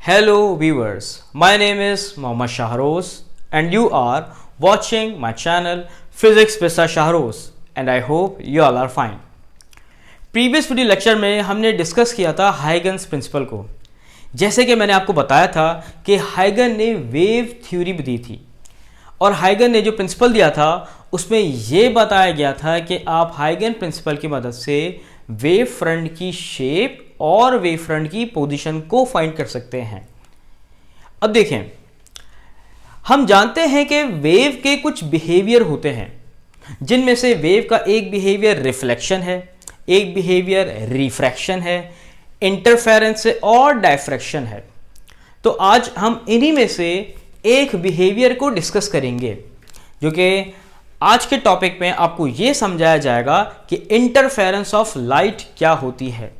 Hello viewers, my name is Mohammad Shahroz and you are watching my channel Physics with Shahroz and I hope you all are fine. Previous video lecture में हमने discuss किया था Huygens principal को। जैसे कि मैंने आपको बताया था कि हाइगन ने वेव थ्योरी दी थी और हाइगन ने जो प्रिंसिपल दिया था उसमें यह बताया गया था कि आप हाइगन प्रिंसिपल की मदद से वेव फ्रंट की शेप और वेव फ्रंट की पोजीशन को फाइंड कर सकते हैं। अब देखें, हम जानते हैं कि वेव के कुछ बिहेवियर होते हैं जिनमें से वेव का एक बिहेवियर रिफ्लेक्शन है, एक बिहेवियर रिफ्रैक्शन है, इंटरफेरेंस और डायफ्रैक्शन है। तो आज हम इन्हीं में से एक बिहेवियर को डिस्कस करेंगे जो कि आज के टॉपिक में आपको यह समझाया जाएगा कि इंटरफेरेंस ऑफ लाइट क्या होती है।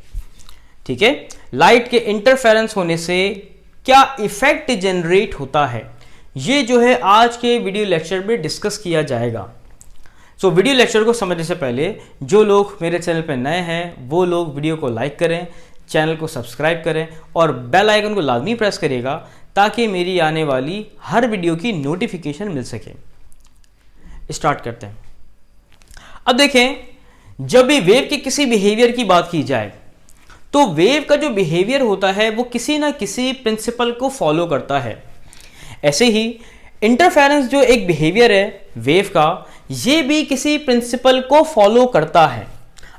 ठीक है, लाइट के इंटरफेरेंस होने से क्या इफेक्ट जनरेट होता है, ये जो है आज के वीडियो लेक्चर में डिस्कस किया जाएगा। सो वीडियो लेक्चर को समझने से पहले जो लोग मेरे चैनल पर नए हैं वो लोग वीडियो को लाइक करें, चैनल को सब्सक्राइब करें और बेल आइकन को लाजमी प्रेस करिएगा ताकि मेरी आने वाली हर वीडियो की नोटिफिकेशन मिल सके। स्टार्ट करते हैं। अब देखें, जब भी वेव के किसी बिहेवियर की बात की जाए तो वेव का जो बिहेवियर होता है वो किसी ना किसी प्रिंसिपल को फॉलो करता है। ऐसे ही इंटरफेरेंस जो एक बिहेवियर है वेव का, ये भी किसी प्रिंसिपल को फॉलो करता है।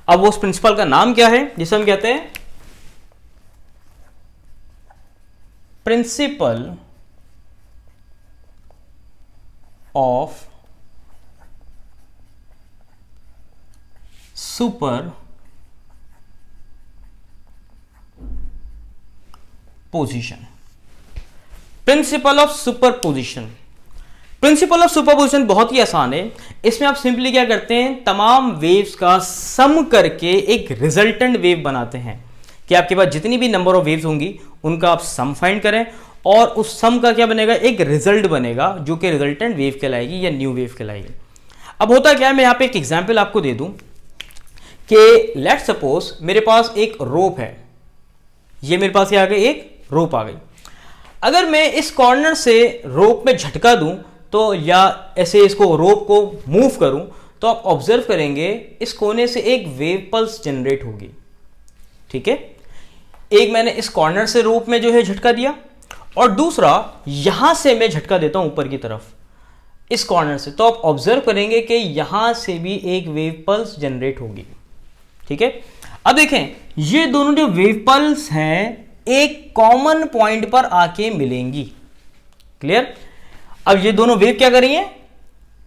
अब उस प्रिंसिपल का नाम क्या है जिसे हम कहते हैं principle of super position. Principle of superposition. Principle of superposition बहुत ही आसान है। इसमें आप सिंपली क्या करते हैं, तमाम वेव्स का सम करके एक रिजल्टेंट वेव बनाते हैं कि आपके पास जितनी भी नंबर ऑफ वेव्स होंगी उनका आप सम फाइंड करें और उस सम का क्या बनेगा, एक रिजल्ट बनेगा जो कि रिजल्टेंट वेव कहलाएगी या न्यू वेव कहलाएगी। अब होता क्या है, मैं यहां पे एक एग्जांपल आपको दे दूं कि लेट्स सपोज मेरे पास एक रोप है। ये मेरे पास क्या आ गई, एक रोप आ गई। अगर मैं इस कॉर्नर से रोप में झटका दूं तो या ऐसे इसको रोप को मूव करूं तो आप ऑब्जर्व करेंगे इस कोने से एक वेव पल्स जनरेट होगी। ठीक है, एक मैंने इस कॉर्नर से रोप में जो है झटका दिया और दूसरा यहां से मैं झटका देता हूं ऊपर की तरफ इस कॉर्नर से, तो आप ऑब्जर्व करेंगे कि यहां से भी एक वेव पल्स जनरेट होगी। ठीक है, अब देखें, ये दोनों जो वेव पल्स हैं एक कॉमन पॉइंट पर आके मिलेंगी। क्लियर? अब ये दोनों वेव क्या कर रही हैं,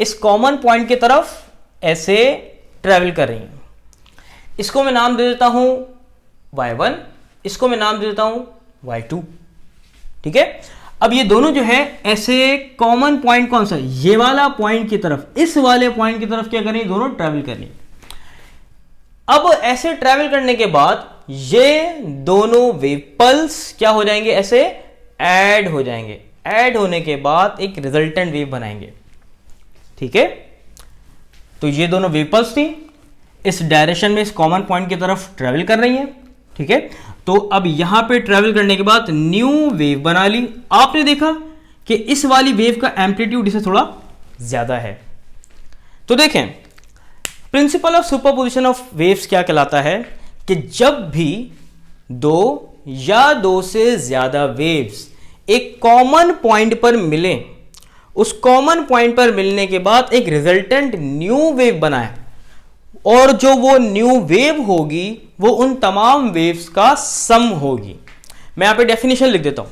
इस कॉमन पॉइंट की तरफ ऐसे ट्रेवल कर रही हैं। इसको मैं नाम दे देता हूं y1, इसको मैं नाम दे देता हूं y2। ठीक है, अब ये दोनों जो है ऐसे कॉमन पॉइंट कौन सा, ये वाला पॉइंट की तरफ, इस वाले पॉइंट की तरफ क्या कर रही है, दोनों ट्रेवल कर रही हैं। अब ऐसे ट्रैवल करने के बाद ये दोनों वेव पल्स क्या हो जाएंगे, ऐसे ऐड हो जाएंगे। ऐड होने के बाद एक रिजल्टेंट वेव बनाएंगे। ठीक है, तो ये दोनों वेव पल्स थी, इस डायरेक्शन में इस कॉमन पॉइंट की तरफ ट्रैवल कर रही हैं। ठीक है, तो अब यहां पे ट्रैवल करने के बाद न्यू वेव बना ली। आपने देखा कि इस वाली वेव का एम्पलीट्यूड इससे थोड़ा ज्यादा है। तो देखें, principle of superposition of waves क्या कहलाता है कि जब भी दो या दो से ज्यादा वेव्स एक कॉमन पॉइंट पर मिलें, उस कॉमन पॉइंट पर मिलने के बाद एक रिजल्टेंट न्यू वेव बनाए और जो वो न्यू वेव होगी वो उन तमाम वेव्स का सम होगी। मैं यहां पे डेफिनेशन लिख देता हूं।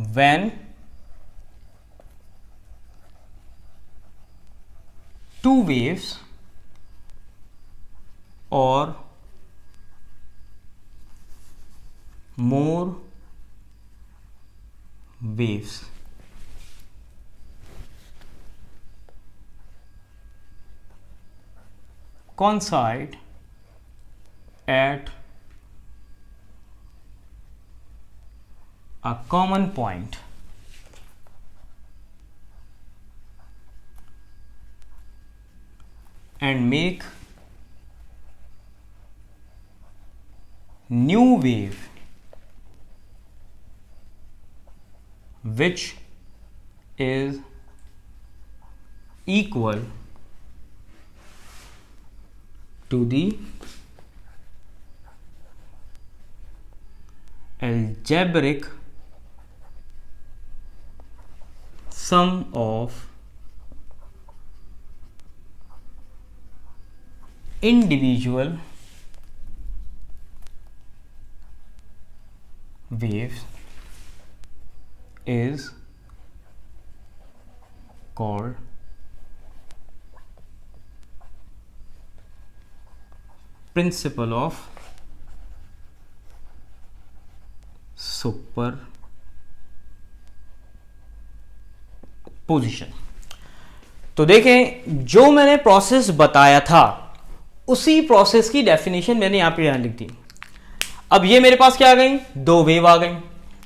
When two waves or more waves coincide at a common point and make new wave which is equal to the algebraic sum of individual waves is called principle of superposition. तो देखें, जो मैंने process बताया था उसी process की definition मैंने यहां लिख दी। अब ये मेरे पास क्या आ गई, दो वेव आ गई,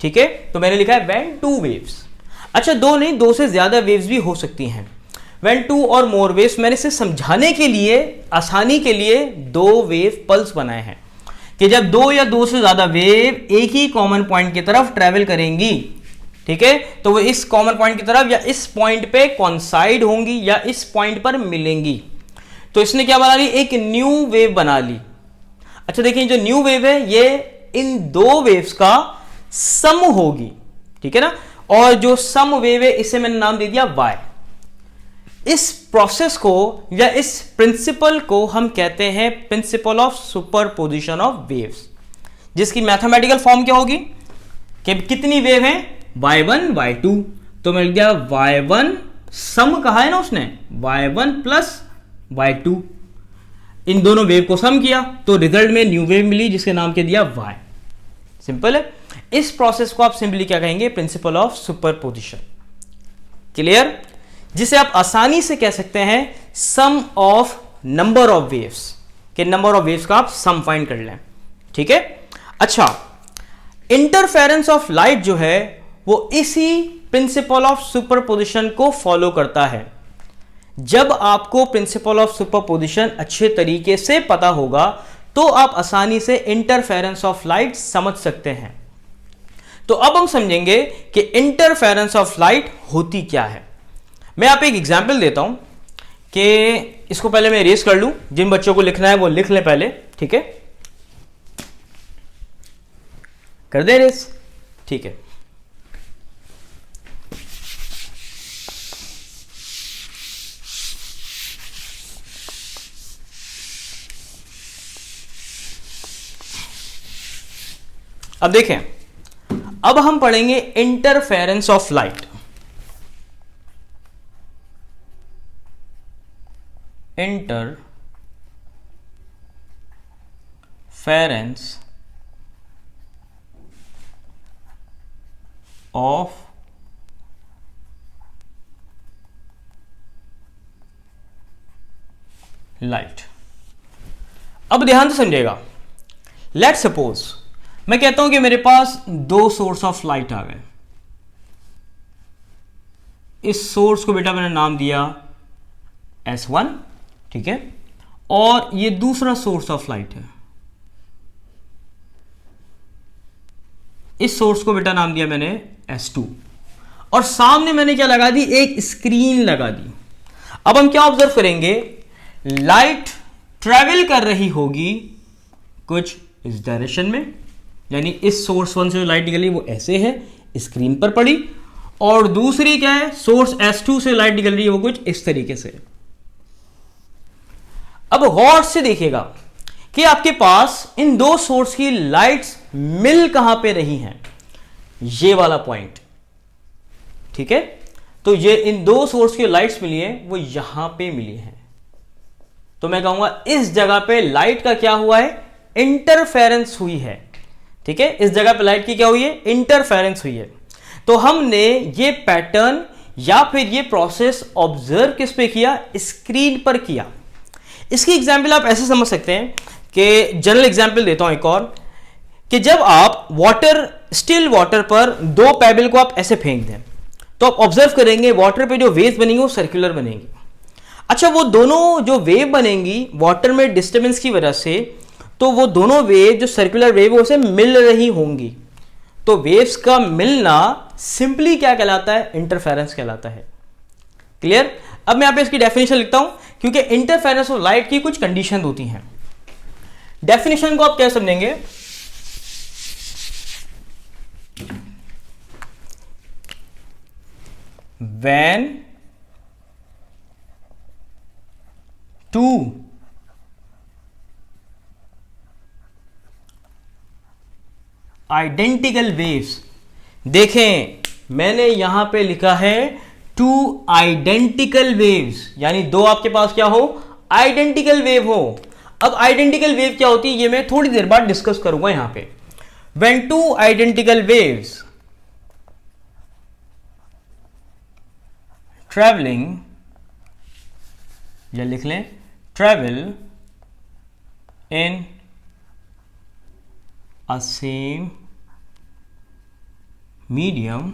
ठीक है। तो मैंने लिखा है व्हेन टू वेव्स, अच्छा दो नहीं, दो से ज्यादा वेव्स भी हो सकती हैं। व्हेन टू और मोर वेव्स, मैंने इसे समझाने के लिए, आसानी के लिए दो वेव पल्स बनाए हैं कि जब दो या दो से ज्यादा वेव एक ही कॉमन पॉइंट की तरफ ट्रेवल करेंगी, ठीक है, तो वो इस कॉमन पॉइंट की तरफ या इस पॉइंट पे कॉन्साइड होंगी या इस पॉइंट पर मिलेंगी। तो इसने क्या बना ली, एक न्यू वेव बना ली। अच्छा देखिए, जो न्यू वेव है ये इन दो वेव्स का सम होगी, ठीक है ना, और जो सम वेव है इसे मैंने नाम दे दिया y। इस प्रोसेस को या इस प्रिंसिपल को हम कहते हैं principle of superposition of waves, जिसकी मैथमेटिकल फॉर्म क्या होगी कि कितनी वेव है, y1 y2। तो मिल गया y1 सम कहा है ना उसने, y1 प्लस y2, इन दोनों वेव को सम किया तो रिजल्ट में न्यू वेव मिली जिसके नाम के दिया y। सिंपल है। इस प्रोसेस को आप सिंपली क्या कहेंगे, प्रिंसिपल ऑफ सुपरपोजिशन। क्लियर, जिसे आप आसानी से कह सकते हैं सम ऑफ नंबर ऑफ वेव्स, कि नंबर ऑफ वेव्स का आप सम फाइंड कर लें, ठीक है। अच्छा, इंटरफेरेंस ऑफ लाइट जो है वो इसी प्रिंसिपल ऑफ सुपरपोजिशन को फॉलो करता है। जब आपको प्रिंसिपल ऑफ सुपरपोजिशन अच्छे तरीके से पता होगा तो आप आसानी से इंटरफेरेंस ऑफ लाइट समझ सकते हैं। तो अब हम समझेंगे कि इंटरफेरेंस ऑफ लाइट होती क्या है। मैं आप एक एग्जांपल देता हूं कि इसको पहले मैं इरेज कर लूं, जिन बच्चों को लिखना है वो लिख लें पहले, ठीक है, कर दे इरेज, ठीक है। अब देखें, अब हम पढ़ेंगे interference of light. Interference of light. अब ध्यान से समझिएगा। लेट्स सपोज मैं कहता हूं कि मेरे पास दो सोर्स ऑफ लाइट आ गए। इस सोर्स को बेटा मैंने नाम दिया S1, ठीक है, और ये दूसरा सोर्स ऑफ लाइट है, इस सोर्स को बेटा नाम दिया मैंने S2, और सामने मैंने क्या लगा दी, एक स्क्रीन लगा दी। अब हम क्या ऑब्जर्व करेंगे, लाइट ट्रेवल कर रही होगी कुछ इस डायरेक्शन में, यानी इस सोर्स 1 से जो लाइट निकली वो ऐसे है, स्क्रीन पर पड़ी, और दूसरी क्या है, सोर्स S2 से लाइट निकल रही है वो कुछ इस तरीके से। अब गौर से देखिएगा कि आपके पास इन दो सोर्स की लाइट्स मिल कहां पे रही हैं, ये वाला पॉइंट, ठीक है। तो ये इन दो सोर्स की लाइट्स मिली है वो यहां पे मिली है। तो मैं कहूंगा इस जगह पे लाइट का क्या हुआ है, इंटरफेरेंस हुई है, ठीक है। इस जगह पे लाइट की क्या हुई है, इंटरफेरेंस हुई है। तो हमने ये पैटर्न या फिर ये प्रोसेस ऑब्जर्व किस पे किया, स्क्रीन पर किया। इसकी एग्जाम्पल आप ऐसे समझ सकते हैं कि जनरल एग्जाम्पल देता हूं एक और, कि जब आप वाटर, स्टिल वाटर पर दो पेबल को आप ऐसे फेंक दें तो आप ऑब्जर्व करेंगे वाटर पे जो वेव्स बनेंगी वो सर्कुलर बनेंगी। अच्छा, वो दोनों जो वेव बनेंगी वाटर में डिस्टर्बेंस की वजह से तो वो दोनों वेव जो सर्कुलर वेव है उसे मिल रही होंगी। तो वेव्स का मिलना सिंपली क्या कहलाता है? इंटरफेरेंस कहलाता है। क्लियर? अब मैं यहां पे इसकी डेफिनेशन लिखता हूं, क्योंकि इंटरफेरेंस ऑफ लाइट की कुछ कंडीशन होती हैं। डेफिनेशन को आप क्या समझेंगे? when two आइडेंटिकल वेव्स, देखें मैंने यहां पे लिखा है टू आइडेंटिकल वेव्स, यानी दो आपके पास क्या हो? आइडेंटिकल वेव हो। अब आइडेंटिकल वेव क्या होती है ये मैं थोड़ी देर बाद डिस्कस करूंगा यहां पे। when two identical waves traveling, या लिख लें travel in a same medium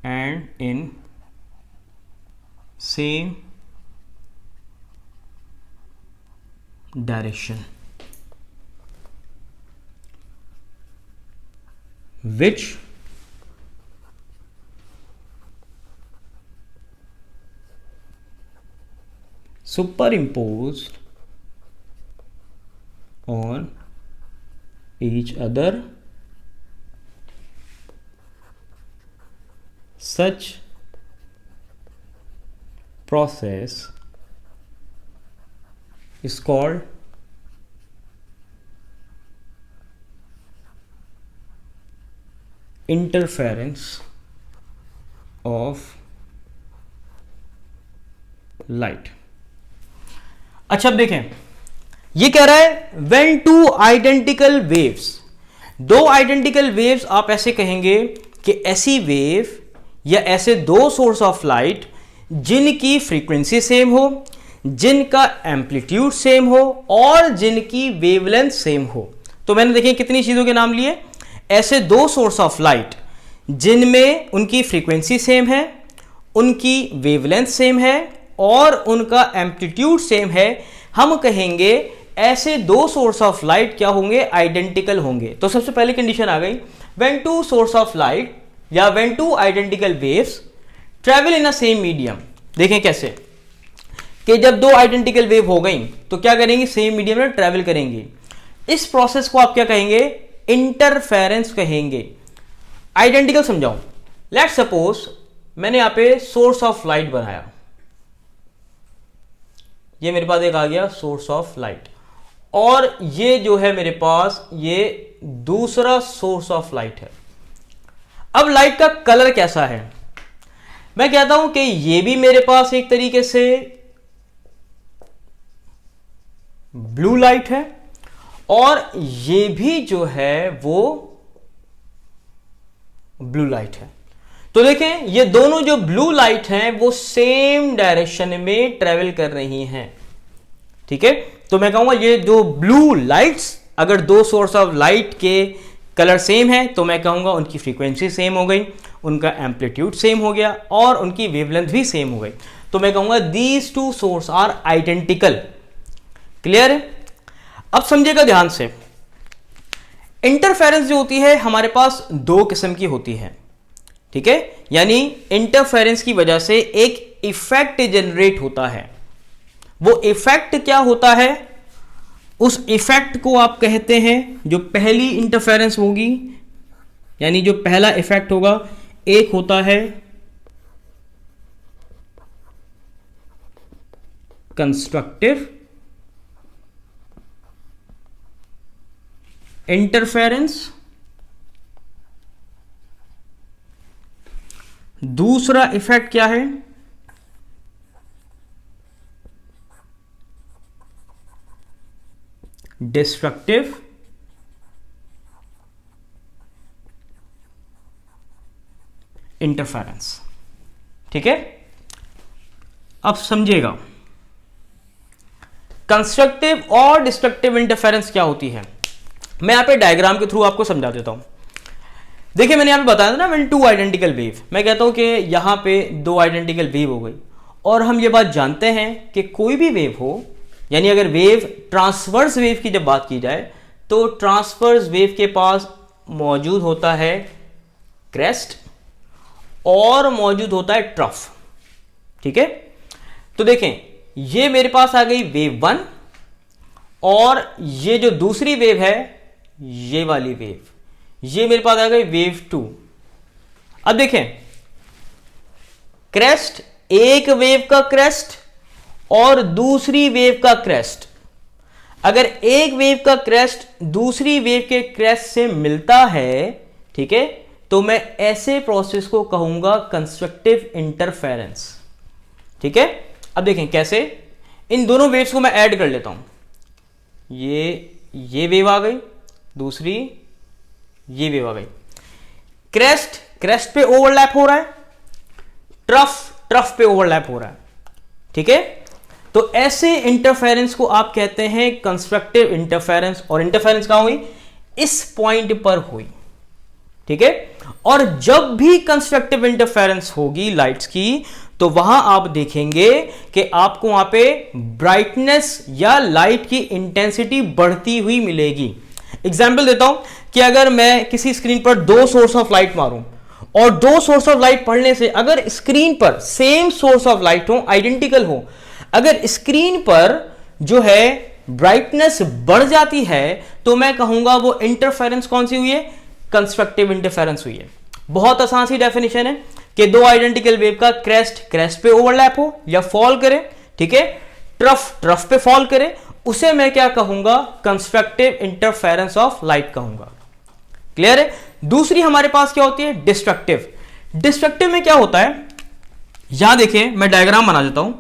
and in same direction, which superimposed on each other, such process is called interference of light। अच्छा अब देखें, ये कह रहा है when two identical waves, दो आइडेंटिकल वेव्स आप ऐसे कहेंगे कि ऐसी वेव या ऐसे दो सोर्स ऑफ लाइट जिनकी फ्रीक्वेंसी सेम हो, जिनका एम्पलीट्यूड सेम हो और जिनकी वेवलेंथ सेम हो। तो मैंने देखिए कितनी चीजों के नाम लिए। ऐसे दो सोर्स ऑफ लाइट जिनमें उनकी फ्रीक्वेंसी सेम है, उनकी वेवलेंथ सेम है और उनका एम्पलीट्यूड सेम है, हम कहेंगे ऐसे दो सोर्स ऑफ लाइट क्या होंगे? आइडेंटिकल होंगे। तो सबसे पहले कंडीशन आ गई, when two source of light या when two identical waves travel in a same medium. देखें कैसे कि जब दो आइडेंटिकल वेव हो गई तो क्या करेंगे? सेम मीडियम में ट्रेवल करेंगे। इस प्रोसेस को आप क्या कहेंगे? इंटरफेरेंस कहेंगे। आइडेंटिकल समझाऊं, लेट्स सपोज मैंने यहां पे सोर्स ऑफ लाइट बनाया, ये मेरे पास एक आ गया सोर्स ऑफ लाइट, और ये जो है मेरे पास ये दूसरा सोर्स ऑफ लाइट है। अब लाइट का कलर कैसा है? मैं कहता हूं कि ये भी मेरे पास एक तरीके से ब्लू लाइट है और ये भी जो है वो ब्लू लाइट है। तो देखें ये दोनों जो ब्लू लाइट हैं वो सेम डायरेक्शन में ट्रेवल कर रही हैं। ठीक है, तो मैं कहूंगा ये जो ब्लू लाइट्स, अगर दो सोर्स ऑफ लाइट के कलर सेम है तो मैं कहूंगा उनकी फ्रीक्वेंसी सेम हो गई, उनका एम्पलीट्यूड सेम हो गया और उनकी वेवलेंथ भी सेम हो गई। तो मैं कहूंगा these two source are identical. Clear है? अब समझिएगा ध्यान से, इंटरफेरेंस जो होती है हमारे पास दो किस्म की होती है। ठीक है, यानी इंटरफेरेंस की वजह से एक इफेक्ट जनरेट होता है। वो इफेक्ट क्या होता है? उस इफेक्ट को आप कहते हैं, जो पहली इंटरफेरेंस होगी यानी जो पहला इफेक्ट होगा, एक होता है कंस्ट्रक्टिव इंटरफेरेंस, दूसरा इफेक्ट क्या है? Destructive interference. ठीक है, अब समझिएगा कंस्ट्रक्टिव और डिस्ट्रक्टिव इंटरफेरेंस क्या होती है। मैं यहां पे डायग्राम के थ्रू आपको समझा देता हूं। देखिए मैंने यहां पे बताया था ना व्हेन टू आइडेंटिकल वेव, मैं कहता हूं कि यहां पे दो आइडेंटिकल वेव हो गई और हम ये बात जानते हैं कि कोई भी वेव हो यानी अगर वेव ट्रांसवर्स वेव की जब बात की जाए तो ट्रांसवर्स वेव के पास मौजूद होता है क्रेस्ट और मौजूद होता है ट्रफ। ठीक है, तो देखें ये मेरे पास आ गई वेव 1 और ये जो दूसरी वेव है ये वाली वेव, ये मेरे पास आ गई वेव 2। अब देखें क्रेस्ट, एक वेव का क्रेस्ट और दूसरी वेव का क्रेस्ट, अगर एक वेव का क्रेस्ट दूसरी वेव के क्रेस्ट से मिलता है, ठीक है, तो मैं ऐसे प्रोसेस को कहूंगा कंस्ट्रक्टिव इंटरफेरेंस। ठीक है, अब देखें कैसे, इन दोनों वेव्स को मैं ऐड कर लेता हूं, ये वेव आ गई, दूसरी ये वेव आ गई, क्रेस्ट क्रेस्ट पे ओवरलैप हो रहा है, ट्रफ पे ओवरलैप हो रहा है। ठीक है, तो ऐसे इंटरफेरेंस को आप कहते हैं कंस्ट्रक्टिव इंटरफेरेंस, और इंटरफेरेंस कहां हुई, इस पॉइंट पर हुई। ठीक है, और जब भी कंस्ट्रक्टिव इंटरफेरेंस होगी लाइट्स की, तो वहां आप देखेंगे कि आपको वहां पे ब्राइटनेस या लाइट की इंटेंसिटी बढ़ती हुई मिलेगी। एग्जाम्पल देता हूं कि अगर मैं किसी स्क्रीन पर दो सोर्स ऑफ लाइट मारूं और दो सोर्स ऑफ लाइट पढ़ने से अगर स्क्रीन पर सेम सोर्स ऑफ लाइट हो, आइडेंटिकल हो, अगर स्क्रीन पर जो है ब्राइटनेस बढ़ जाती है तो मैं कहूंगा वो इंटरफेरेंस कौन सी हुई है, कंस्ट्रक्टिव इंटरफेरेंस हुई है। बहुत आसान सी डेफिनेशन है कि दो आइडेंटिकल वेव का क्रेस्ट पे ओवरलैप हो या फॉल करे, ठीक है, ट्रफ पे फॉल करे, उसे मैं क्या कहूंगा, कंस्ट्रक्टिव इंटरफेरेंस ऑफ लाइट कहूंगा। क्लियर है। दूसरी हमारे पास क्या होती है, डिस्ट्रक्टिव में क्या होता है, यहां देखिए मैं डायग्राम बना देता हूं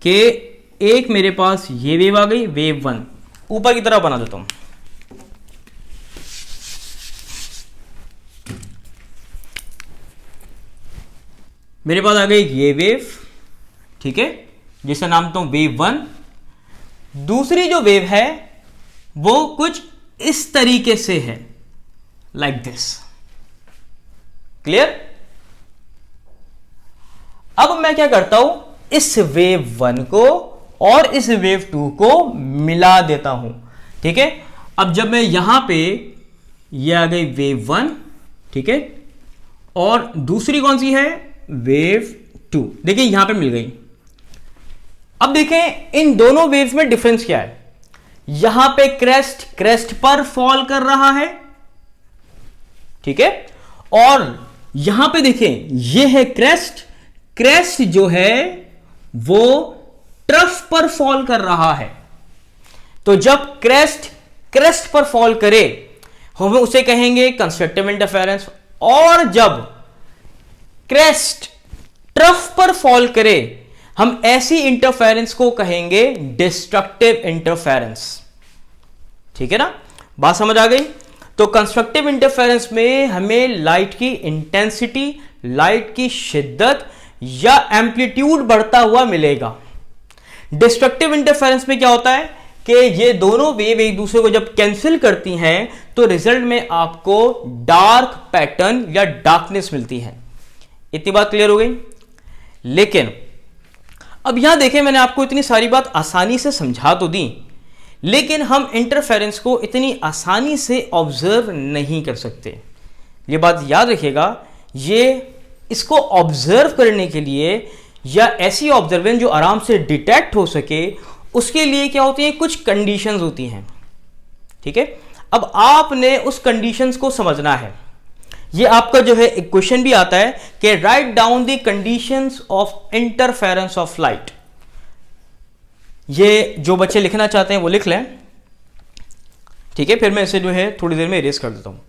कि एक मेरे पास ये वेव आ गई, वेव 1 ऊपर की तरफ बना देता हूं, मेरे पास आ गई ये वेव, ठीक है, जिसका नाम तो वेव 1। दूसरी जो वेव है वो कुछ इस तरीके से है, लाइक दिस। क्लियर। अब मैं क्या करता हूं, इस वेव 1 को और इस वेव 2 को मिला देता हूं। ठीक है, अब जब मैं यहां पे, ये आ गई वेव 1, ठीक है, और दूसरी कौन सी है, वेव 2, देखिए यहां पे मिल गई। अब देखें इन दोनों वेव्स में डिफरेंस क्या है, यहां पे क्रेस्ट पर फॉल कर रहा है, ठीक है, और यहां पे देखें ये है क्रेस्ट जो है वो ट्रफ पर फॉल कर रहा है। तो जब क्रेस्ट पर फॉल करे हम उसे कहेंगे कंस्ट्रक्टिव इंटरफेरेंस, और जब क्रेस्ट ट्रफ पर फॉल करे हम ऐसी इंटरफेरेंस को कहेंगे डिस्ट्रक्टिव इंटरफेरेंस। ठीक है ना, बात समझ आ गई। तो कंस्ट्रक्टिव इंटरफेरेंस में हमें लाइट की इंटेंसिटी, लाइट की शिद्दत या एम्पलीट्यूड बढ़ता हुआ मिलेगा। डिस्ट्रक्टिव इंटरफेरेंस में क्या होता है कि ये दोनों वेव एक दूसरे को जब कैंसिल करती हैं तो रिजल्ट में आपको डार्क पैटर्न या डार्कनेस मिलती है। इतनी बात क्लियर हो गई। लेकिन अब यहां देखें, मैंने आपको इतनी सारी बात आसानी से समझा तो दी, लेकिन हम इंटरफेरेंस को इतनी आसानी से ऑब्जर्व नहीं कर सकते। ये बात याद रखिएगा, ये इसको ऑब्जर्व करने के लिए या ऐसी ऑब्जर्वेंस जो आराम से डिटेक्ट हो सके, उसके लिए क्या होती है, कुछ कंडीशंस होती हैं। ठीक है, अब आपने उस कंडीशंस को समझना है। ये आपका जो है एक क्वेश्चन भी आता है कि write down the conditions of interference of light. ये जो बच्चे लिखना चाहते हैं वो लिख लें, ठीक है, फिर मैं इसे जो है थोड़ी देर में इरेज कर देता हूं।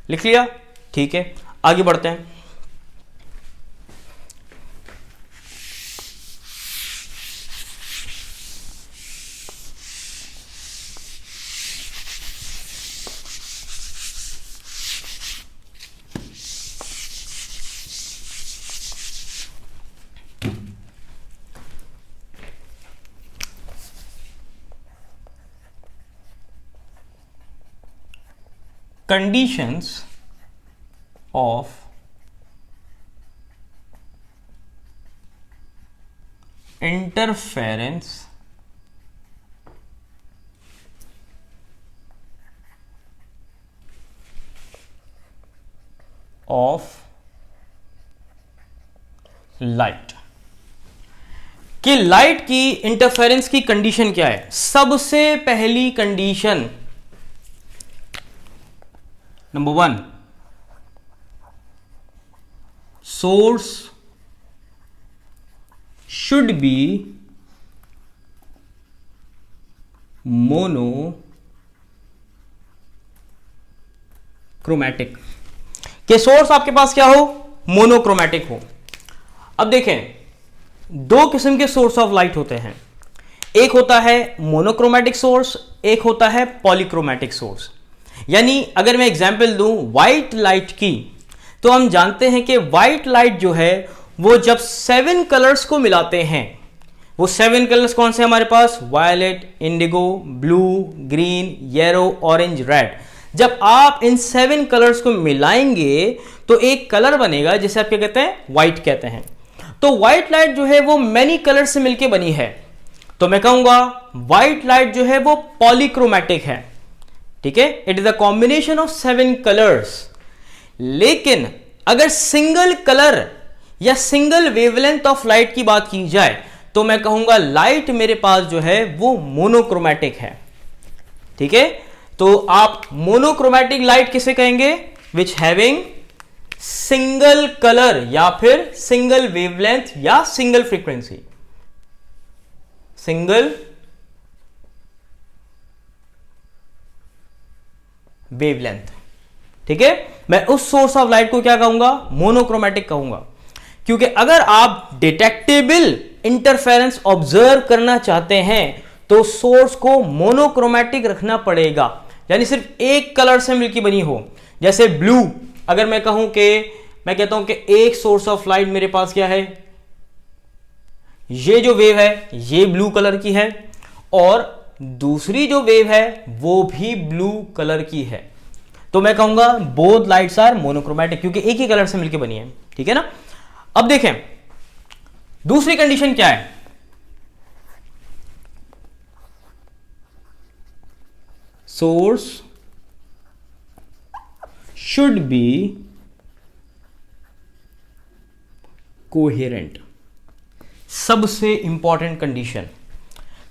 लिख लिया, ठीक है, आगे बढ़ते हैं। Conditions of interference of light. कि लाइट की इंटरफेरेंस की कंडीशन क्या है? सबसे पहली condition number 1, source should be monochromatic. कि सोर्स आपके पास क्या हो? मोनोक्रोमैटिक हो। अब देखें, दो किस्म के सोर्स ऑफ लाइट होते हैं। एक होता है मोनोक्रोमैटिक सोर्स, एक होता है पॉलीक्रोमैटिक सोर्स। यानी अगर मैं एग्जांपल दूं व्हाइट लाइट की, तो हम जानते हैं कि व्हाइट लाइट जो है वो जब 7 कलर्स को मिलाते हैं, वो 7 कलर्स कौन से हमारे पास? Violet, indigo, blue, green, yellow, orange, red. जब आप इन 7 कलर्स को मिलाएंगे तो एक कलर बनेगा जिसे आप क्या कहते हैं? व्हाइट कहते हैं। तो व्हाइट लाइट जो है वो मैनी कलर से मिलकर बनी है, तो मैं कहूंगा व्हाइट लाइट जो है वो पॉलीक्रोमैटिक है। ठीक है, it is a combination of 7 colours. लेकिन अगर सिंगल कलर या सिंगल वेवलेंथ ऑफ लाइट की बात की जाए तो मैं कहूंगा लाइट मेरे पास जो है वो मोनोक्रोमैटिक है। ठीक है, तो आप मोनोक्रोमैटिक लाइट किसे कहेंगे? विच हैविंग सिंगल कलर या फिर सिंगल वेवलेंथ या सिंगल फ्रीक्वेंसी। Single wavelength. ठीक है, मैं उस सोर्स ऑफ लाइट को क्या कहूंगा? मोनोक्रोमैटिक कहूंगा। क्योंकि अगर आप डिटेक्टेबल इंटरफेरेंस ऑब्जर्व करना चाहते हैं तो सोर्स को मोनोक्रोमैटिक रखना पड़ेगा, यानी सिर्फ एक कलर से मिलकर बनी हो। जैसे ब्लू, अगर मैं कहूं कि मैं कहता हूं कि एक सोर्स ऑफ लाइट मेरे पास क्या है, ये जो वेव है ये ब्लू कलर की है और दूसरी जो वेव है वो भी ब्लू कलर की है, तो मैं कहूंगा बोथ लाइट्स आर मोनोक्रोमैटिक, क्योंकि एक ही कलर से मिलकर बनी है। ठीक है ना। अब देखें दूसरी कंडीशन क्या है? Source should be coherent. सबसे इंपॉर्टेंट कंडीशन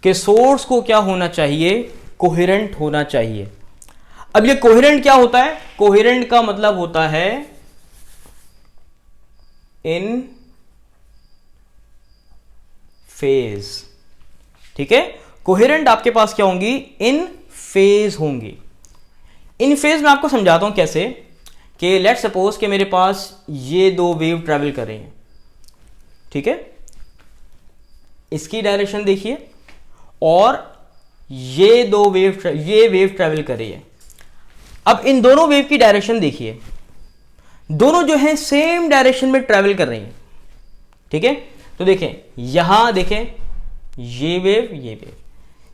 कि सोर्स को क्या होना चाहिए? कोहेरेंट होना चाहिए। अब ये कोहेरेंट क्या होता है? कोहेरेंट का मतलब होता है इन फेज। ठीक है, कोहेरेंट आपके पास क्या होंगी? इन फेज होंगी। इन फेज में आपको समझाता हूं कैसे। कि लेट्स सपोज कि मेरे पास ये दो वेव ट्रेवल कर रही हैं। ठीक है, इसकी डायरेक्शन देखिए और ये वेव ट्रेवल कर रही है। अब इन दोनों वेव की डायरेक्शन देखिए, दोनों जो है सेम डायरेक्शन में ट्रेवल कर रही हैं। ठीक है, तो देखें यहां देखें ये वेव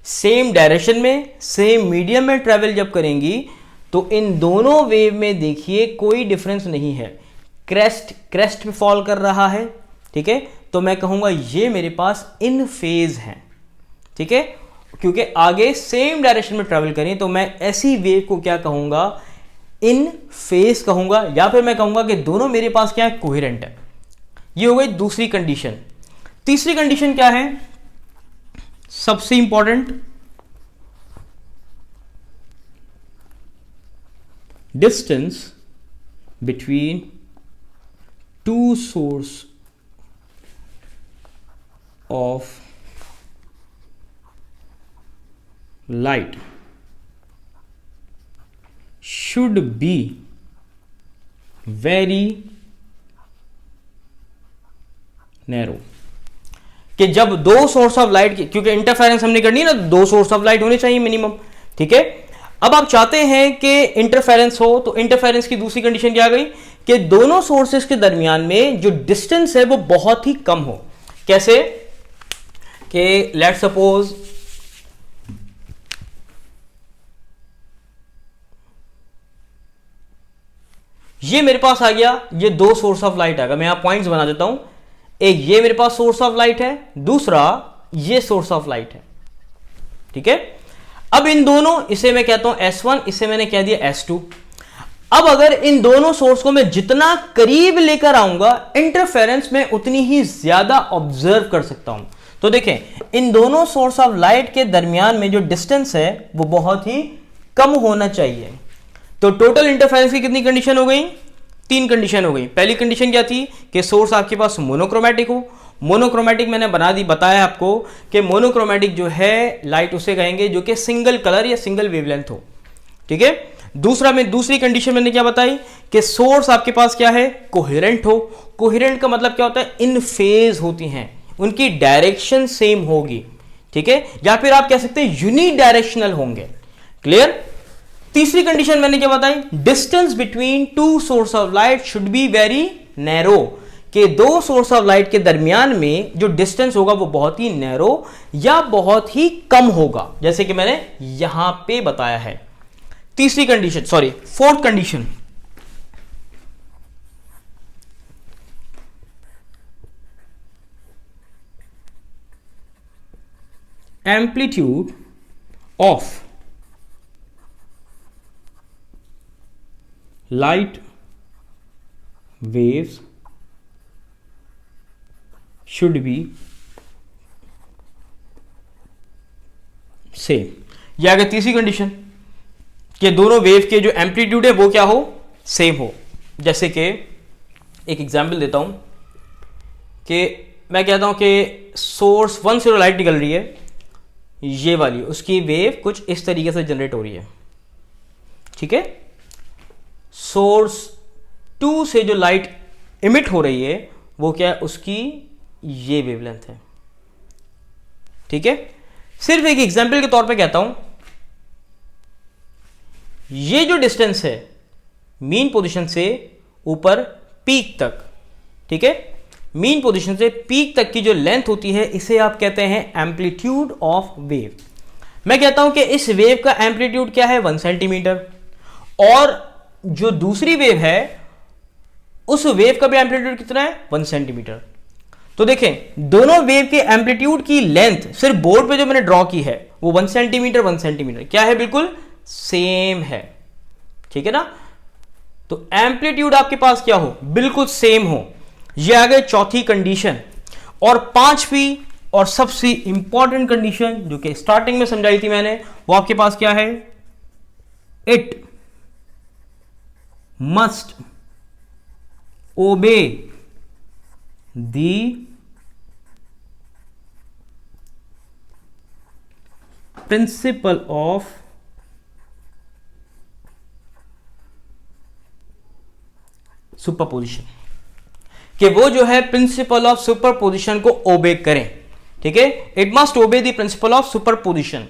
सेम डायरेक्शन में सेम मीडियम में ट्रेवल जब करेंगी तो इन दोनों वेव में देखिए कोई डिफरेंस नहीं है। क्रेस्ट पे फॉल कर रहा है। ठीक है, तो मैं कहूंगा ये मेरे पास इन फेज है। ठीक है, क्योंकि आगे सेम डायरेक्शन में ट्रेवल करें तो मैं ऐसी वेव को क्या कहूंगा? इन फेज कहूंगा, या फिर मैं कहूंगा कि दोनों मेरे पास क्या है? कोहेरेंट है। ये हो गई दूसरी कंडीशन। तीसरी कंडीशन क्या है? सबसे important, distance between two source of light should be very narrow. कि जब दो सोर्स ऑफ लाइट की, क्योंकि इंटरफेरेंस हमने करनी है ना, दो सोर्स ऑफ लाइट होने चाहिए मिनिमम। ठीक है, अब आप चाहते हैं कि इंटरफेरेंस हो, तो इंटरफेरेंस की दूसरी कंडीशन क्या आ गई? कि दोनों सोर्सेस के दरमियान में जो डिस्टेंस है वो बहुत ही कम हो। कैसे? कि लेट्स सपोज ये मेरे पास आ गया, ये दो सोर्स ऑफ लाइट आ गया। मैं यहां पॉइंट्स बना देता हूं। एक ये मेरे पास सोर्स ऑफ लाइट है, दूसरा ये सोर्स ऑफ लाइट है, ठीक है। अब इन दोनों, इसे मैं कहता हूं S1, इसे मैंने कह दिया S2। अब अगर इन दोनों सोर्स को मैं जितना करीब लेकर आऊंगा, इंटरफेरेंस में उतनी ही ज्यादा ऑब्जर्व कर सकता हूं। तो देखें, इन दोनों सोर्स ऑफ लाइट के दरमियान में जो डिस्टेंस है वो बहुत ही कम होना चाहिए। तो टोटल इंटरफेरेंस की कितनी कंडीशन हो गई? 3 कंडीशन हो गई। पहली कंडीशन क्या थी कि सोर्स आपके पास मोनोक्रोमैटिक हो। मोनोक्रोमैटिक मैंने बताया आपको कि मोनोक्रोमैटिक जो है लाइट उसे कहेंगे जो कि सिंगल कलर या सिंगल वेवलेंथ हो, ठीक है। दूसरी कंडीशन मैंने क्या बताई कि सोर्स आपके पास क्या है? कोहेरेंट हो। कोहेरेंट का मतलब क्या होता है? इन फेज होती हैं, उनकी डायरेक्शन सेम होगी, ठीक है, या फिर आप कह सकते हैं यूनिडायरेक्शनल होंगे। क्लियर? तीसरी कंडीशन मैंने क्या बताई? Distance between two source of light should be very narrow, कि दो सोर्स ऑफ लाइट के दरमियान में जो डिस्टेंस होगा वो बहुत ही नैरो या बहुत ही कम होगा, जैसे कि मैंने यहां पे बताया है। Fourth condition, amplitude of light waves should be same. यह आ गई तीसरी कंडीशन कि दोनों वेव के जो एम्पलीट्यूड है वो क्या हो? सेम हो। जैसे कि एक एग्जांपल देता हूं कि मैं कहता हूं कि सोर्स 1 से जो लाइट निकल रही है ये वाली, उसकी वेव कुछ इस तरीके से जनरेट हो रही है, ठीक है। सोर्स 2 से जो लाइट इमिट हो रही है वो क्या है? उसकी ये वेवलेंथ है, ठीक है। सिर्फ एक एग्जांपल के तौर पे कहता हूं, ये जो डिस्टेंस है मीन पोजीशन से ऊपर पीक तक, ठीक है, मीन पोजीशन से पीक तक की जो लेंथ होती है इसे आप कहते हैं एम्पलीट्यूड ऑफ वेव। मैं कहता हूं कि इस वेव का एम्पलीट्यूड क्या है? 1 सेंटीमीटर, और जो दूसरी वेव है उस वेव का भी एम्पलीट्यूड कितना है? 1 सेंटीमीटर। तो देखें, दोनों वेव के एम्पलीट्यूड की लेंथ सिर्फ बोर्ड पे जो मैंने ड्रॉ की है वो 1 सेंटीमीटर 1 सेंटीमीटर क्या है? बिल्कुल सेम है, ठीक है ना। तो एम्पलीट्यूड आपके पास क्या हो? बिल्कुल सेम हो। यह आ गई चौथी कंडीशन। और पांचवी और सबसे इंपॉर्टेंट कंडीशन जो कि स्टार्टिंग में समझाई थी मैंने, वो आपके पास क्या है? इट मस्ट ओबे दी प्रिंसिपल ऑफ सुपरपोजिशन, कि वो जो है प्रिंसिपल ऑफ सुपरपोजिशन को ओबे करें, ठीक है। It must obey the principle of superposition,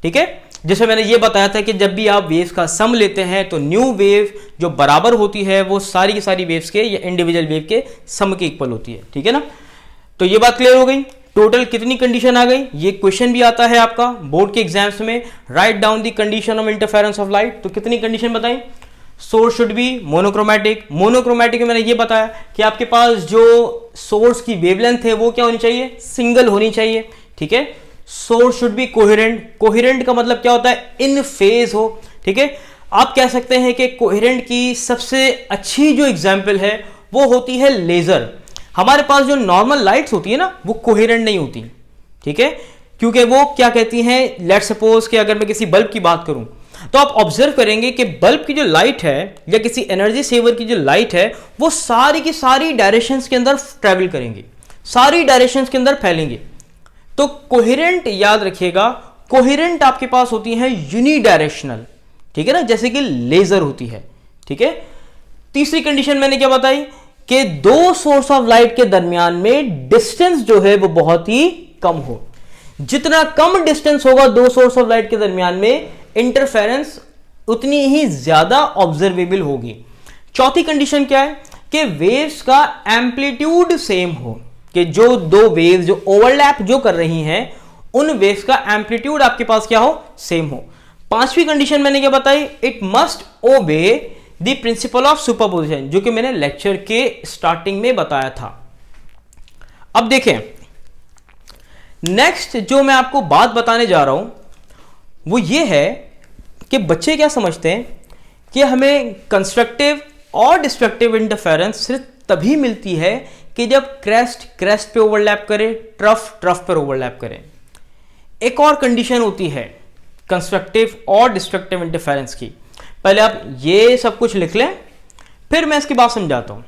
ठीक है। जैसे मैंने ये बताया था कि जब भी आप वेव्स का सम लेते हैं तो न्यू वेव जो बराबर होती है वो सारी की सारी वेव्स के या इंडिविजुअल वेव के सम के इक्वल होती है, ठीक है ना। तो ये बात क्लियर हो गई। टोटल कितनी कंडीशन आ गई? ये क्वेश्चन भी आता है आपका बोर्ड के एग्जाम्स में, write down the condition of interference of light. तो कितनी कंडीशन बताई? Source should be monochromatic. Monochromatic में मैंने ये बताया कि आपके पास जो सोर्स की वेवलेंथ है वो क्या होनी चाहिए? सिंगल होनी चाहिए, ठीक है। Source should be coherent. Coherent का मतलब क्या होता है? इन फेज हो, ठीक है। आप कह सकते हैं कि कोहेरेंट की सबसे अच्छी जो एग्जांपल है वो होती है लेजर। हमारे पास जो नॉर्मल लाइट्स होती है ना वो कोहेरेंट नहीं होती, ठीक है, क्योंकि वो क्या कहती हैं, लेट्स सपोज कि अगर मैं किसी बल्ब की बात करूं तो आप ऑब्जर्व करेंगे कि बल्ब की जो लाइट है या किसी एनर्जी सेवर की जो लाइट है वो सारी की सारी डायरेक्शंस के अंदर ट्रेवल करेंगी, सारी डायरेक्शंस के अंदर फैलेंगी। तो कोहेरेंट याद रखिएगा, कोहेरेंट आपके पास होती है यूनिडायरेक्शनल, ठीक है ना, जैसे कि लेजर होती है, ठीक है। तीसरी कंडीशन मैंने क्या बताई कि दो सोर्स ऑफ लाइट के दरमियान में डिस्टेंस जो है वो बहुत ही कम हो। जितना कम डिस्टेंस होगा दो सोर्स ऑफ लाइट के दरमियान में, इंटरफेरेंस उतनी ही ज्यादा ऑब्जर्वेबल होगी। चौथी कंडीशन क्या है कि वेव्स का एम्पलीट्यूड सेम हो, कि जो दो वेव्स जो ओवरलैप जो कर रही हैं उन वेव्स का एम्पलीट्यूड आपके पास क्या हो? सेम हो। पांचवी कंडीशन मैंने क्या बताई? It must obey the principle of superposition, जो कि मैंने लेक्चर के स्टार्टिंग में बताया था। अब देखें, नेक्स्ट जो मैं आपको बात बताने जा रहा हूं वो ये है कि बच्चे क्या समझते हैं कि हमें कंस्ट्रक्टिव और डिस्ट्रक्टिव इंटरफेरेंस सिर्फ तभी मिलती है कि जब क्रेस्ट क्रेस्ट पे ओवरलैप करे, ट्रफ ट्रफ पर ओवरलैप करे। एक और कंडीशन होती है कंस्ट्रक्टिव और डिस्ट्रक्टिव इंटरफेरेंस की। पहले आप ये सब कुछ लिख लें, फिर मैं इसकी बात समझाता हूं।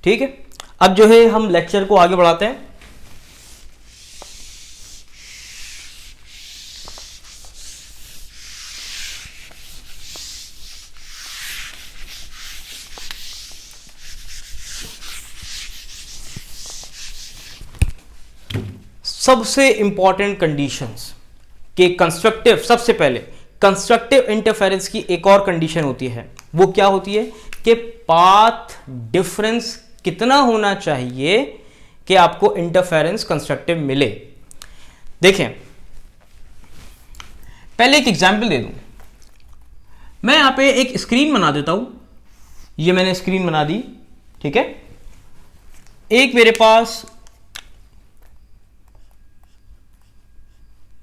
ठीक है, अब जो है हम लेक्चर को आगे बढ़ाते हैं। सबसे इंपॉर्टेंट कंडीशंस के कंस्ट्रक्टिव, सबसे पहले कंस्ट्रक्टिव इंटरफेरेंस की एक और कंडीशन होती है, वो क्या होती है कि पाथ डिफरेंस कितना होना चाहिए कि आपको इंटरफेरेंस कंस्ट्रक्टिव मिले। देखें, पहले एक एग्जांपल दे दूं। मैं यहां पे एक स्क्रीन बना देता हूं, ये मैंने स्क्रीन बना दी, ठीक है। एक मेरे पास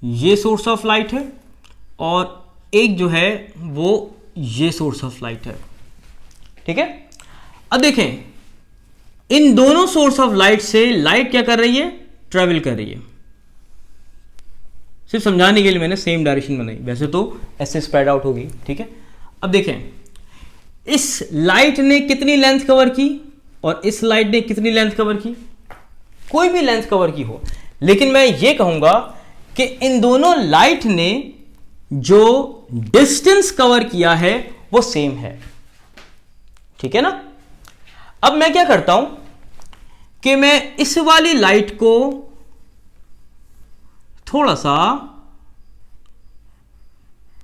ये सोर्स ऑफ लाइट है और एक जो है वो ये सोर्स ऑफ लाइट है, ठीक है। अब देखें, इन दोनों सोर्स ऑफ लाइट से लाइट क्या कर रही है, ट्रेवल कर रही है। सिर्फ समझाने के लिए मैंने सेम डायरेक्शन बनाई, वैसे तो ऐसे स्प्रेड आउट होगी, ठीक है। अब देखें, इस लाइट ने कितनी लेंथ कवर की और इस लाइट ने कितनी लेंथ कवर की, कोई भी लेंथ कवर की हो, लेकिन मैं ये कहूंगा कि इन दोनों लाइट ने जो डिस्टेंस कवर किया है वो सेम है, ठीक है ना। अब मैं क्या करता हूं कि मैं इस वाली लाइट को थोड़ा सा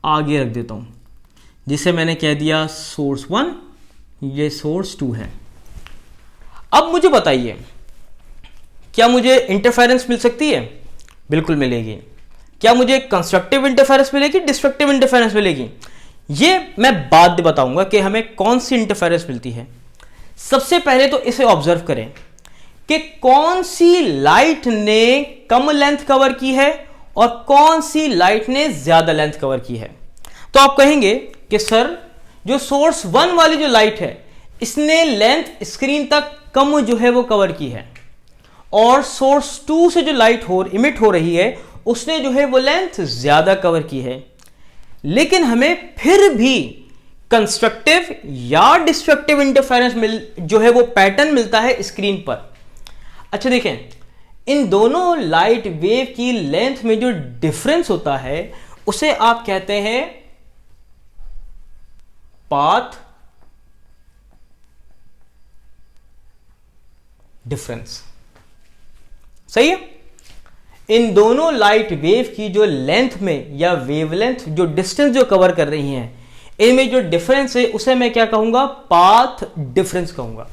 आगे रख देता हूं, जिसे मैंने कह दिया सोर्स 1, ये सोर्स 2 है। अब मुझे बताइए, क्या मुझे इंटरफेरेंस मिल सकती है? बिल्कुल मिलेगी। क्या मुझे कंस्ट्रक्टिव इंटरफेरेंस मिलेगी, डिस्ट्रक्टिव इंटरफेरेंस मिलेगी? ये मैं बाद में बताऊंगा कि हमें कौन सी इंटरफेरेंस मिलती है। सबसे पहले तो इसे ऑब्जर्व करें कि कौन सी लाइट ने कम लेंथ कवर की है और कौन सी लाइट ने ज्यादा लेंथ कवर की है। तो आप कहेंगे कि सर, जो सोर्स 1 वाली जो लाइट है इसने लेंथ स्क्रीन तक कम जो है वो कवर की है, और सोर्स 2 से जो लाइट इमिट हो रही है उसने जो है वो लेंथ ज्यादा कवर की है। लेकिन हमें फिर भी कंस्ट्रक्टिव या डिस्ट्रक्टिव इंटरफेरेंस जो है वो पैटर्न मिलता है स्क्रीन पर। अच्छा देखें, इन दोनों लाइट वेव की लेंथ में जो डिफरेंस होता है उसे आप कहते हैं पाथ डिफरेंस। सही है। इन दोनों लाइट वेव की जो लेंथ में या वेवलेंथ, जो डिस्टेंस जो कवर कर रही हैं, इनमें जो डिफरेंस है उसे मैं क्या कहूंगा, पाथ डिफरेंस कहूंगा।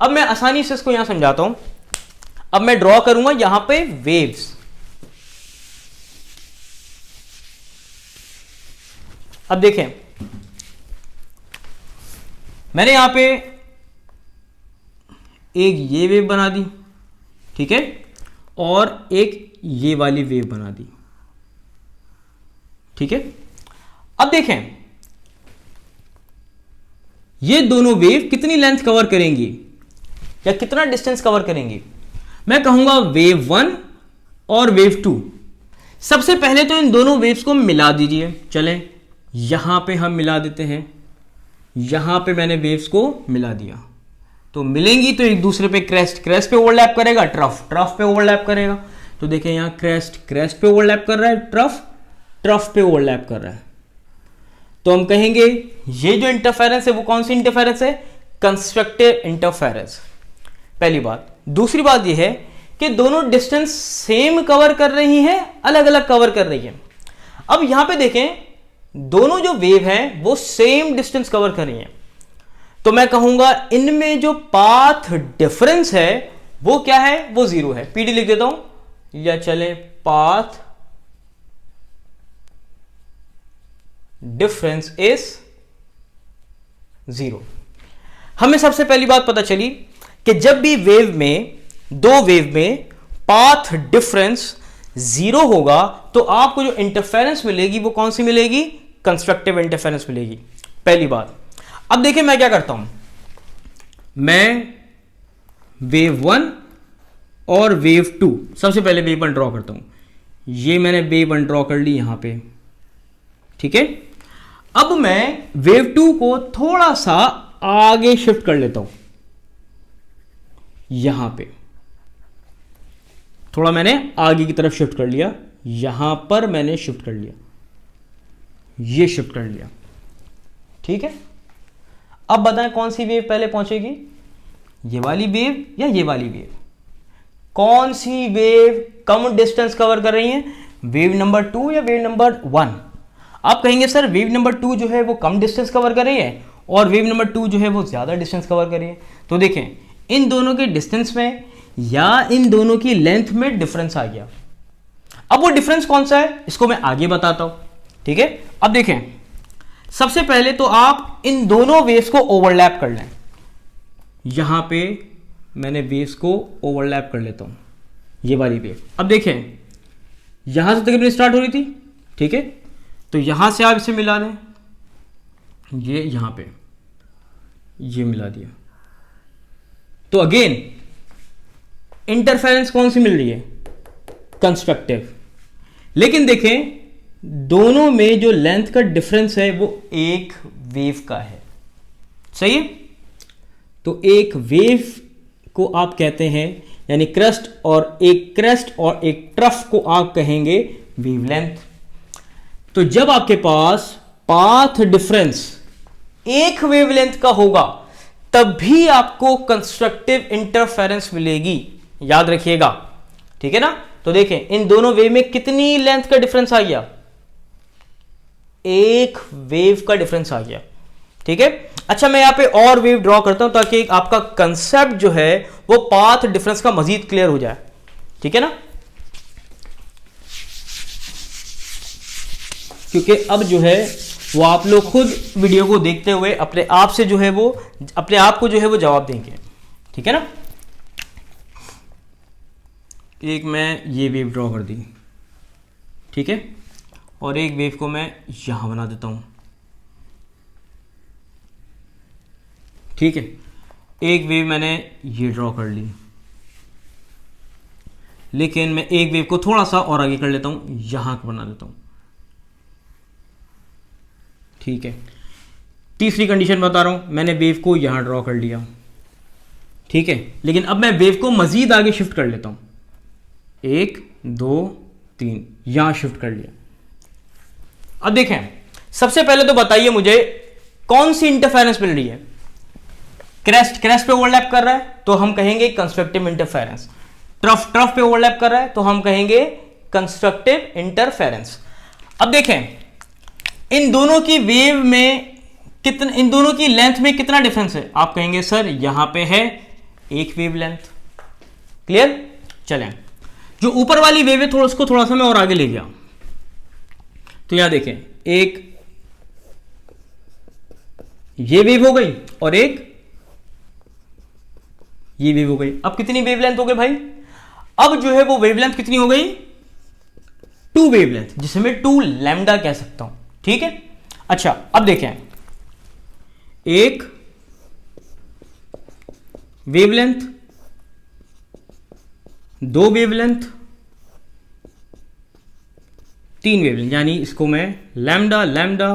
अब मैं आसानी से इसको यहां समझाता हूं। अब मैं ड्रॉ करूंगा यहां पे वेव्स। अब देखें, मैंने यहां पे एक ये वेव बना दी, ठीक है, और एक ये वाली वेव बना दी, ठीक है। अब देखें, ये दोनों वेव कितनी लेंथ कवर करेंगी या कितना डिस्टेंस कवर करेंगी? मैं कहूंगा वेव 1 और वेव 2। सबसे पहले तो इन दोनों वेव्स को मिला दीजिए। चलें, यहां पे हम मिला देते हैं। यहां पे मैंने वेव्स को मिला दिया, तो मिलेंगी तो एक दूसरे पे क्रेस्ट क्रेस्ट पे ओवरलैप करेगा, ट्रफ ट्रफ पे ओवरलैप करेगा। तो देखें, यहां क्रेस्ट क्रेस्ट पे ओवरलैप कर रहा है, ट्रफ ट्रफ पे ओवरलैप कर रहा है। तो हम कहेंगे ये जो इंटरफेरेंस है वो कौन सी इंटरफेरेंस है, कंस्ट्रक्टिव इंटरफेरेंस। पहली बात। दूसरी बात यह है कि दोनों डिस्टेंस सेम कवर कर रही हैं, अलग अलग कवर कर रही हैं। अब यहां पे देखें, दोनों जो वेव हैं वो सेम डिस्टेंस कवर कर रही हैं, तो मैं कहूंगा इनमें जो पाथ डिफरेंस है वो क्या है, वो 0 है। पीडी लिख देता हूं, या चले पाथ डिफरेंस इज 0। हमें सबसे पहली बात पता चली कि जब भी दो वेव में पाथ डिफरेंस 0 होगा तो आपको जो इंटरफेरेंस मिलेगी वो कौन सी मिलेगी? कंस्ट्रक्टिव इंटरफेरेंस मिलेगी, पहली बात। अब देखिए मैं क्या करता हूं, मैं वेव 1 और वेव 2, सबसे पहले वेव 1 ड्रॉ करता हूं। ये मैंने वेव 1 ड्रॉ कर ली यहां पे, ठीक है। अब मैं वेव 2 को थोड़ा सा आगे शिफ्ट कर लेता हूं, यहां पे थोड़ा मैंने आगे की तरफ शिफ्ट कर लिया, यहां पर मैंने शिफ्ट कर लिया, ये शिफ्ट कर लिया, ठीक है। अब बताएं कौन सी वेव पहले पहुंचेगी, ये वाली वेव या ये वाली वेव? कौन सी वेव कम डिस्टेंस कवर कर रही है, वेव नंबर 2 या वेव नंबर 1? आप कहेंगे सर वेव नंबर 2 जो है वो कम डिस्टेंस कवर कर रही है और वेव नंबर 2 जो है वो ज्यादा डिस्टेंस कवर कर रही है। तो देखें इन दोनों के डिस्टेंस में या इन दोनों की लेंथ में डिफरेंस आ गया। अब वो डिफरेंस कौन सा है इसको मैं आगे बताता हूं, ठीक है। अब देखें सबसे पहले तो आप इन दोनों वेव्स को ओवरलैप कर लें, यहां पे मैंने वेव्स को ओवरलैप कर लेता हूं, ये वाली वेव। अब देखें यहां से तकरीबन स्टार्ट हो रही थी, ठीक है, तो यहां से आप इसे मिला दें, ये यहां पे ये मिला दिया, तो अगेन इंटरफेरेंस कौन सी मिल रही है? कंस्ट्रक्टिव। लेकिन देखें दोनों में जो लेंथ का डिफरेंस है वो एक वेव का है, सही है। तो एक वेव को आप कहते हैं, यानी क्रेस्ट और एक ट्रफ को आप कहेंगे वेवलेंथ। तो जब आपके पास पाथ डिफरेंस एक वेवलेंथ का होगा तब भी आपको कंस्ट्रक्टिव इंटरफेरेंस मिलेगी, याद रखिएगा, ठीक है ना। तो देखें इन दोनों वेव में कितनी लेंथ का डिफरेंस आ गया? एक वेव का डिफरेंस आ गया, ठीक है। अच्छा मैं यहां पे और वेव ड्रॉ करता हूं ताकि आपका कंसेप्ट जो है वो पाथ डिफरेंस का मजीद क्लियर हो जाए, ठीक है ना। क्योंकि अब जो है वो आप लोग खुद वीडियो को देखते हुए अपने आप से जो है वो अपने आप को जो है वो जवाब देंगे, ठीक है ना। एक मैं ये वेव ड्रॉ कर दी, ठीक है, और एक वेव को मैं यहां बना देता हूं, ठीक है। एक वेव मैंने ये ड्रॉ कर ली, लेकिन मैं एक वेव को थोड़ा सा और आगे कर लेता हूं, यहां बना देता हूं, ठीक है। तीसरी कंडीशन बता रहा हूं, मैंने वेव को यहां ड्रॉ कर लिया, ठीक है, लेकिन अब मैं वेव को मजीद आगे शिफ्ट कर लेता हूं, 1 2 3 यहां शिफ्ट कर लिया। अब देखें सबसे पहले तो बताइए मुझे कौन सी इंटरफेरेंस मिल रही है? क्रेस्ट पे ओवरलैप कर रहा है तो हम कहेंगे कंस्ट्रक्टिव इंटरफेरेंस, ट्रफ पे ओवरलैप कर रहा है तो हम कहेंगे कंस्ट्रक्टिव इंटरफेरेंस। अब देखें इन दोनों की वेव में इन दोनों की लेंथ में कितना डिफरेंस है? आप कहेंगे सर यहां पे है एक वेव लेंथ, क्लियर। चलें जो ऊपर वाली वेव है उसको थोड़ा सा मैं और आगे ले गया, तो यहां देखें एक ये वेव हो गई और एक ये वेव हो गई। अब कितनी वेवलेंथ हो गई भाई? अब जो है वो वेवलेंथ कितनी हो गई? 2 वेवलेंथ, जिसे मैं 2 लैम्डा कह सकता हूं, ठीक है। अच्छा अब देखें एक वेवलेंथ, 2 वेवलेंथ, 3 वेवलेंथ, यानी इसको मैं लैम्डा लैम्डा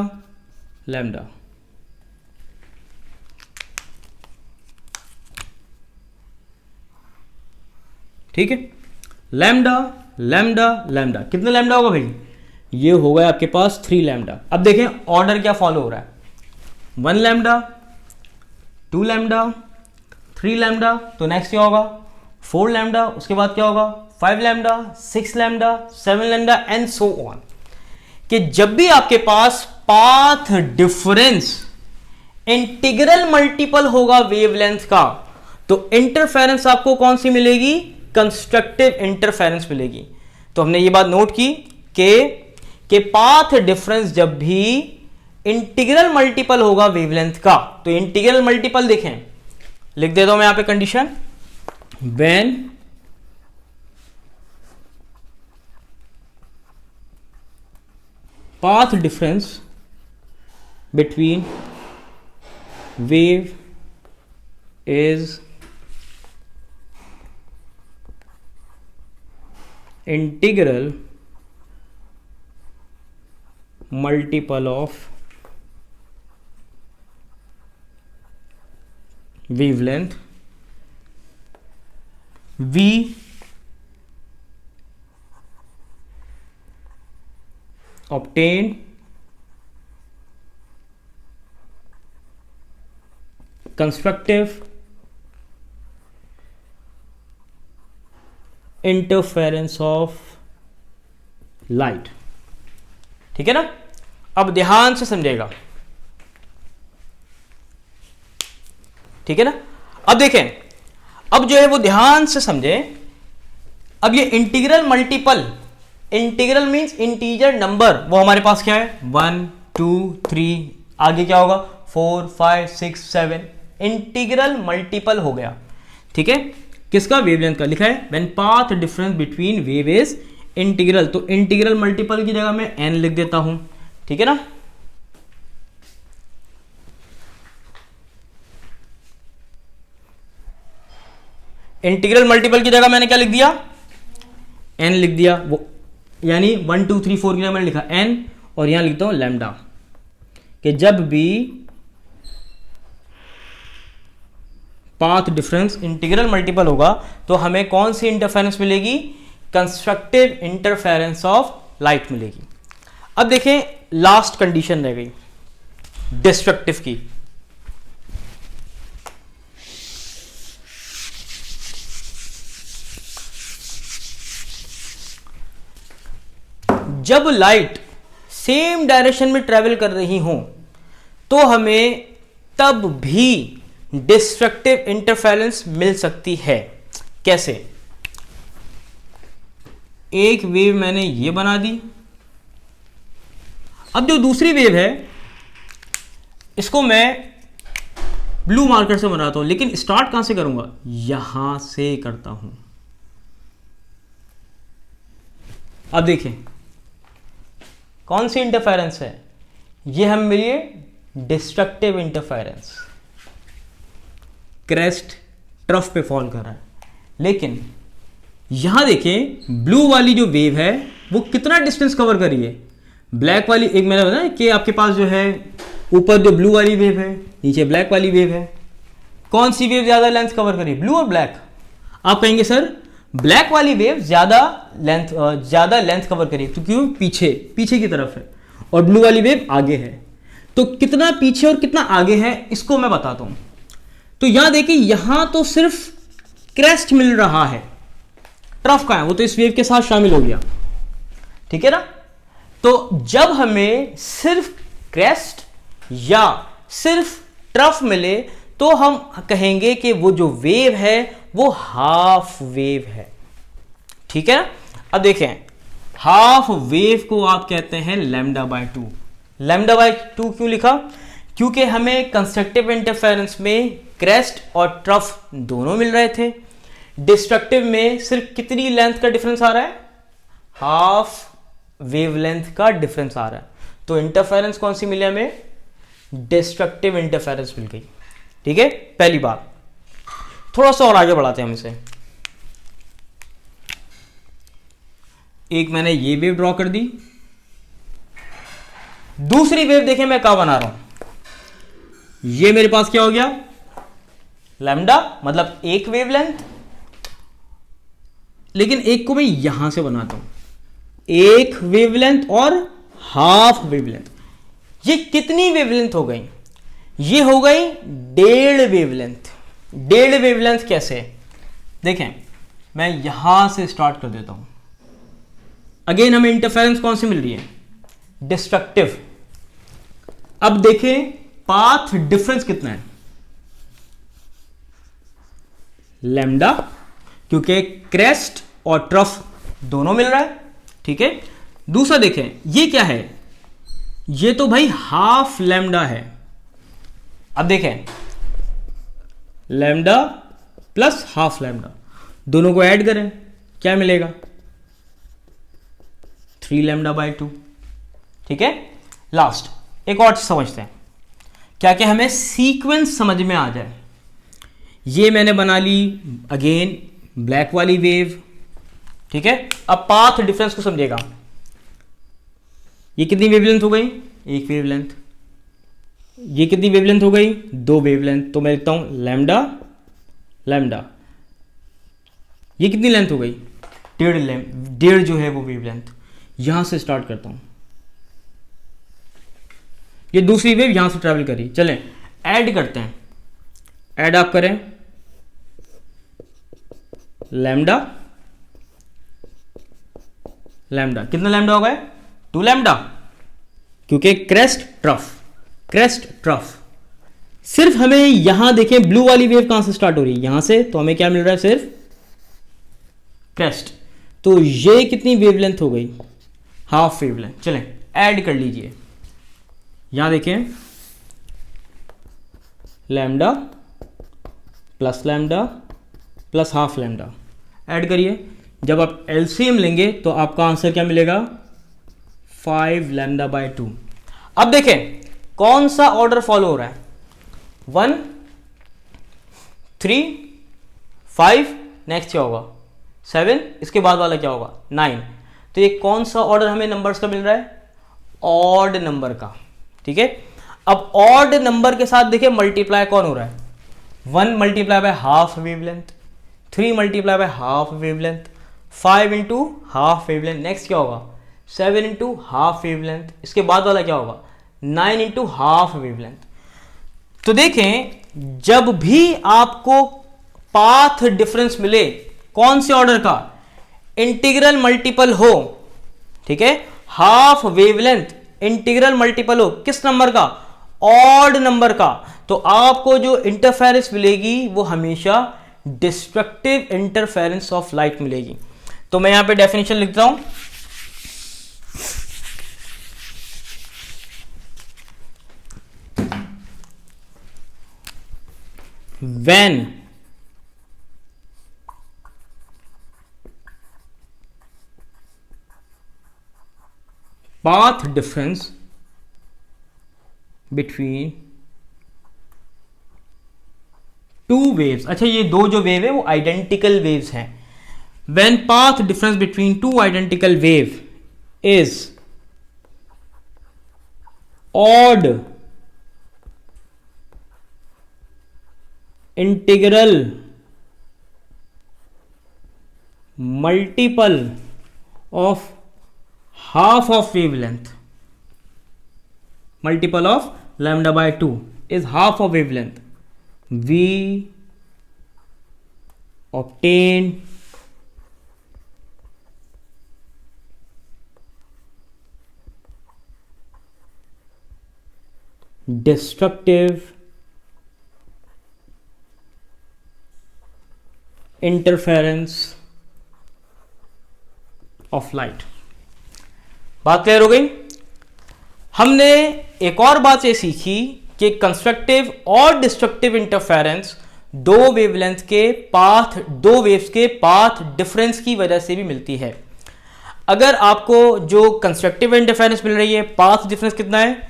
लैम्डा, ठीक है, लैम्डा लैम्डा लैम्डा। कितना लैम्डा होगा भाई? ये हो गया आपके पास 3 लैम्डा। अब देखें ऑर्डर क्या फॉलो हो रहा है, 1 लैम्डा, 2 लैम्डा, 3 लैम्डा, तो नेक्स्ट क्या होगा 4 लैम्डा, उसके बाद क्या होगा 5 lambda, 6 lambda, 7 lambda and so on. कि जब भी आपके पास पाथ डिफरेंस इंटीग्रल मल्टीपल होगा वेवलेंथ का, तो इंटरफेरेंस आपको कौन सी मिलेगी? कंस्ट्रक्टिव इंटरफेरेंस मिलेगी। तो हमने ये बात नोट की कि पाथ डिफरेंस जब भी इंटीग्रल मल्टीपल होगा वेवलेंथ का। तो इंटीग्रल मल्टीपल देखें, लिख देता हूं मैं यहां पे condition, when path difference between wave is integral multiple of wavelength, we obtain constructive interference of light। ठीक है ना। अब ध्यान से समझेगा, ठीक है ना। अब देखें, अब जो है वो ध्यान से समझे। अब ये integral multiple, integral means integer number, वो हमारे पास क्या है 1 2 3, आगे क्या होगा 4 5 6 7, इंटीग्रल मल्टीपल हो गया। ठीक है, किसका, वेवलेंथ का। लिखा है when path difference between wave is integral, तो इंटीग्रल मल्टीपल की जगह मैं n लिख देता हूं। ठीक है ना। इंटीग्रल मल्टीपल की जगह मैंने क्या लिख दिया, n लिख दिया, वो यानी 1 2 3 4 की जगह मैंने लिखा n, और यहां लिखता हूं लैम्डा, कि जब भी पाथ डिफरेंस इंटीग्रल मल्टीपल होगा तो हमें कौन सी इंटरफेरेंस मिलेगी, कंस्ट्रक्टिव इंटरफेरेंस ऑफ लाइट मिलेगी। अब देखें लास्ट कंडीशन रह गई डिस्ट्रक्टिव की। जब लाइट सेम डायरेक्शन में ट्रेवल कर रही हो तो हमें तब भी डिस्ट्रक्टिव इंटरफेरेंस मिल सकती है। कैसे, एक वेव मैंने ये बना दी, अब जो दूसरी वेव है इसको मैं ब्लू मार्कर से बनाता हूं, लेकिन स्टार्ट कहां से करूंगा, यहां से करता हूं। अब देखें कौन सी इंटरफेरेंस है, ये हम मिलिए डिस्ट्रक्टिव इंटरफेरेंस, क्रेस्ट ट्रफ पे फॉल कर रहा है। लेकिन यहां देखें ब्लू वाली जो वेव है वो कितना डिस्टेंस कवर कर रही है, ब्लैक वाली, एक मैंने बताया कि आपके पास जो है ऊपर जो ब्लू वाली वेव है, नीचे ब्लैक वाली वेव है, कौन सी वेव ज्यादा लेंथ कवर कर रही है, ब्लू और ब्लैक। आप कहेंगे सर ब्लैक वाली वेव ज्यादा लेंथ कवर करी, तो क्यों, पीछे की तरफ है, और ब्लू वाली वेव आगे है। तो कितना पीछे और कितना आगे है इसको मैं बताता हूं। तो यहां देखिए, यहां तो सिर्फ क्रेस्ट मिल रहा है, ट्रफ का है वो तो इस वेव के साथ शामिल हो गया। ठीक है ना। तो जब हमें सिर्फ क्रेस्ट या सिर्फ ट्रफ मिले तो हम कहेंगे कि वो जो वेव है वो हाफ वेव है। ठीक है। अब देखें, हाफ वेव को आप कहते हैं लैम्डा बाय 2। लैम्डा बाय 2 क्यों लिखा, क्योंकि हमें कंस्ट्रक्टिव इंटरफेरेंस में क्रेस्ट और ट्रफ दोनों मिल रहे थे, डिस्ट्रक्टिव में सिर्फ कितनी लेंथ का डिफरेंस आ रहा है, हाफ वेवलेंथ का डिफरेंस आ रहा है। तो इंटरफेरेंस कौन सी मिली हमें, डिस्ट्रक्टिव इंटरफेरेंस मिल गई। ठीक है, पहली बात। थोड़ा सा और आगे बढ़ाते हैं हम इसे। एक मैंने ये वेव ड्रॉ कर दी, दूसरी वेव देखें मैं क्या बना रहा हूं, ये मेरे पास क्या हो गया, लैम्डा, मतलब एक वेवलेंथ, लेकिन एक को मैं यहां से बनाता हूं, एक वेवलेंथ और हाफ वेवलेंथ। ये कितनी वेवलेंथ हो गई, ये हो गई 1.5 वेवलेंथ। 1.5 वेवलेंथ कैसे, देखें मैं यहां से स्टार्ट कर देता हूं। अगेन हमें इंटरफेरेंस कौन सी मिल रही है, डिस्ट्रक्टिव। अब देखें पाथ डिफरेंस कितना है, लैम्डा, क्योंकि क्रेस्ट और ट्रफ दोनों मिल रहा है। ठीक है। दूसरा देखें ये क्या है, ये तो भाई हाफ लैम्डा है। अब देखें, लैम्डा प्लस हाफ लैम्डा, दोनों को ऐड करें, क्या मिलेगा? 3 लैम्डा बाई 2। ठीक है, लास्ट एक और समझते हैं, क्या क्या हमें सीक्वेंस समझ में आ जाए। ये मैंने बना ली अगेन ब्लैक वाली वेव। ठीक है, अब पाथ डिफरेंस को समझिएगा। ये कितनी वेवलेंथ हो गई? एक वेवलेंथ। ये कितनी वेवलेंथ हो गई? 2 वेवलेंथ। तो मैं लिखता हूं लैम्डा लैम्डा। ये कितनी लेंथ हो गई? 1.5 जो है वो वेवलेंथ। यहां से स्टार्ट करता हूं, ये दूसरी वेव यहां से ट्रैवल करी। चलें ऐड करते हैं, ऐड आप करें लैम्डा लैम्डा। कितना लैम्डा हो गया? 2 लैम्डा, क्योंकि क्रेस्ट ट्रफ। सिर्फ हमें यहां देखें ब्लू वाली वेव कहां से स्टार्ट हो रही है? यहां से। तो हमें क्या मिल रहा है? सिर्फ क्रेस्ट। तो ये कितनी वेवलेंथ हो गई? Half wavelength. चलें ऐड कर लीजिए, यहां देखें lambda plus half lambda, add करिए। जब आप एलसीएम लेंगे तो आपका आंसर क्या मिलेगा? 5 लैम्डा बाई 2। अब देखें कौन सा ऑर्डर फॉलो हो रहा है? 1 3 5, नेक्स्ट क्या होगा? 7, इसके बाद वाला क्या होगा? 9। तो ये कौन सा ऑर्डर हमें नंबर्स का मिल रहा है? ऑड नंबर का। ठीक है, अब ऑड नंबर के साथ देखिए मल्टीप्लाई कौन हो रहा है? 1 multiply by half wavelength, 3 multiply by half wavelength, 5 into half wavelength, next क्या होगा? 7 इंटू हाफ वेवलेंथ, इसके बाद वाला क्या होगा? 9 इंटू हाफ वेवलेंथ। तो देखें जब भी आपको पाथ डिफरेंस मिले कौन से ऑर्डर का? इंटीग्रल मल्टीपल हो। ठीक है, हाफ वेवलेंथ इंटीग्रल मल्टीपल हो किस नंबर का? ऑड नंबर का। तो आपको जो इंटरफेरेंस मिलेगी वो हमेशा डिस्ट्रक्टिव इंटरफेरेंस ऑफ लाइट मिलेगी। तो मैं यहां पे डेफिनेशन लिखता हूं, when path difference between two waves, अच्छा ये दो जो वेव है वो आइडेंटिकल वेव्स हैं। when path difference between two identical wave is odd integral multiple of half of wavelength, multiple of lambda by 2 is half of wavelength, we obtain destructive interference of light. बात clear हो गई? हमने एक और बात ये सीखी कि कंस्ट्रक्टिव और डिस्ट्रक्टिव इंटरफेरेंस दो वेवलेंथ के पाथ, दो वेव्स के पाथ डिफरेंस की वजह से भी मिलती है। अगर आपको जो कंस्ट्रक्टिव इंटरफेरेंस मिल रही है, पाथ डिफरेंस कितना है?